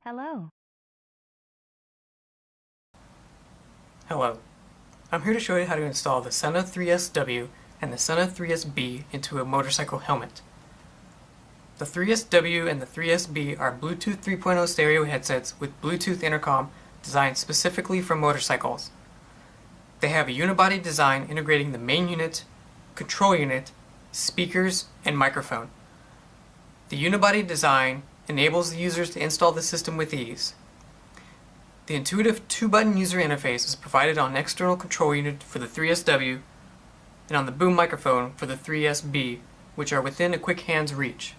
Hello. Hello, I'm here to show you how to install the Sena 3SW and the Sena 3SB into a motorcycle helmet. The 3SW and the 3SB are Bluetooth 3.0 stereo headsets with Bluetooth intercom designed specifically for motorcycles. They have a unibody design integrating the main unit, control unit, speakers, and microphone. The unibody design enables the users to install the system with ease. The intuitive 2-button user interface is provided on an external control unit for the 3SW and on the boom microphone for the 3SB, which are within a quick hand's reach.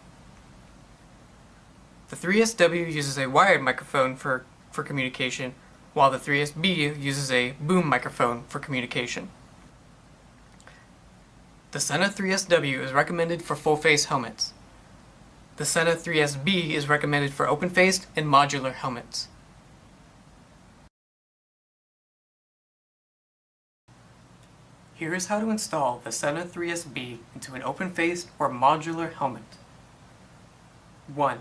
The 3SW uses a wired microphone for communication, while the 3SB uses a boom microphone for communication. The Sena 3SW is recommended for full-face helmets. The Sena 3SB is recommended for open-faced and modular helmets. Here is how to install the Sena 3SB into an open-faced or modular helmet. 1.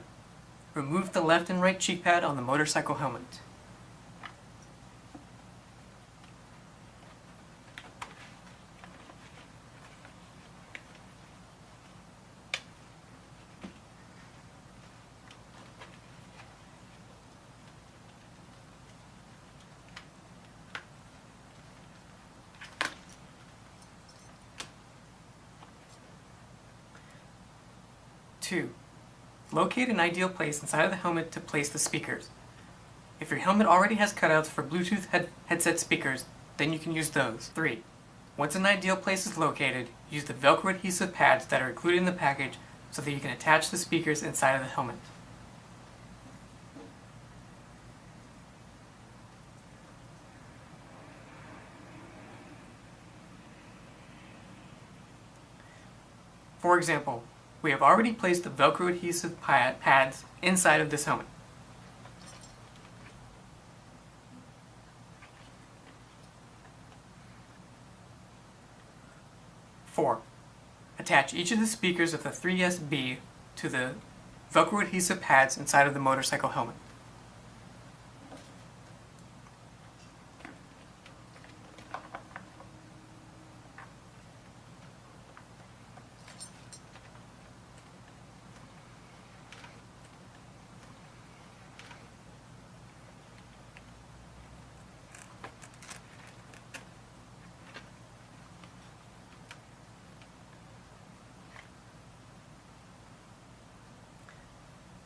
Remove the left and right cheek pad on the motorcycle helmet. 2. Locate an ideal place inside of the helmet to place the speakers. If your helmet already has cutouts for Bluetooth headset speakers, then you can use those. 3. Once an ideal place is located, use the Velcro adhesive pads that are included in the package so that you can attach the speakers inside of the helmet. For example, we have already placed the Velcro adhesive pads inside of this helmet. Four, attach each of the speakers of the 3SB to the Velcro adhesive pads inside of the motorcycle helmet.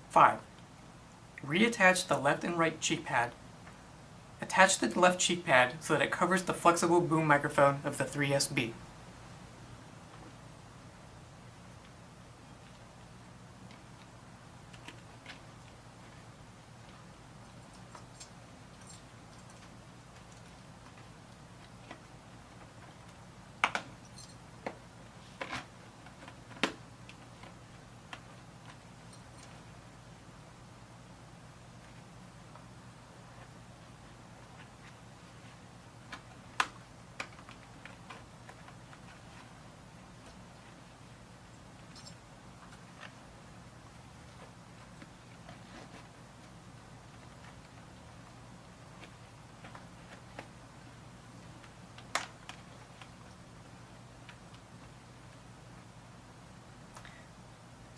5. Reattach the left and right cheek pad. Attach the left cheek pad so that it covers the flexible boom microphone of the 3SB.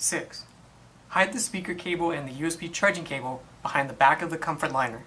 6. Hide the speaker cable and the USB charging cable behind the back of the comfort liner.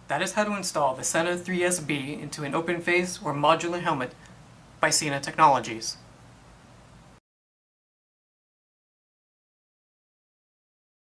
That is how to install the Sena 3SB into an open-face or modular helmet by Sena Technologies.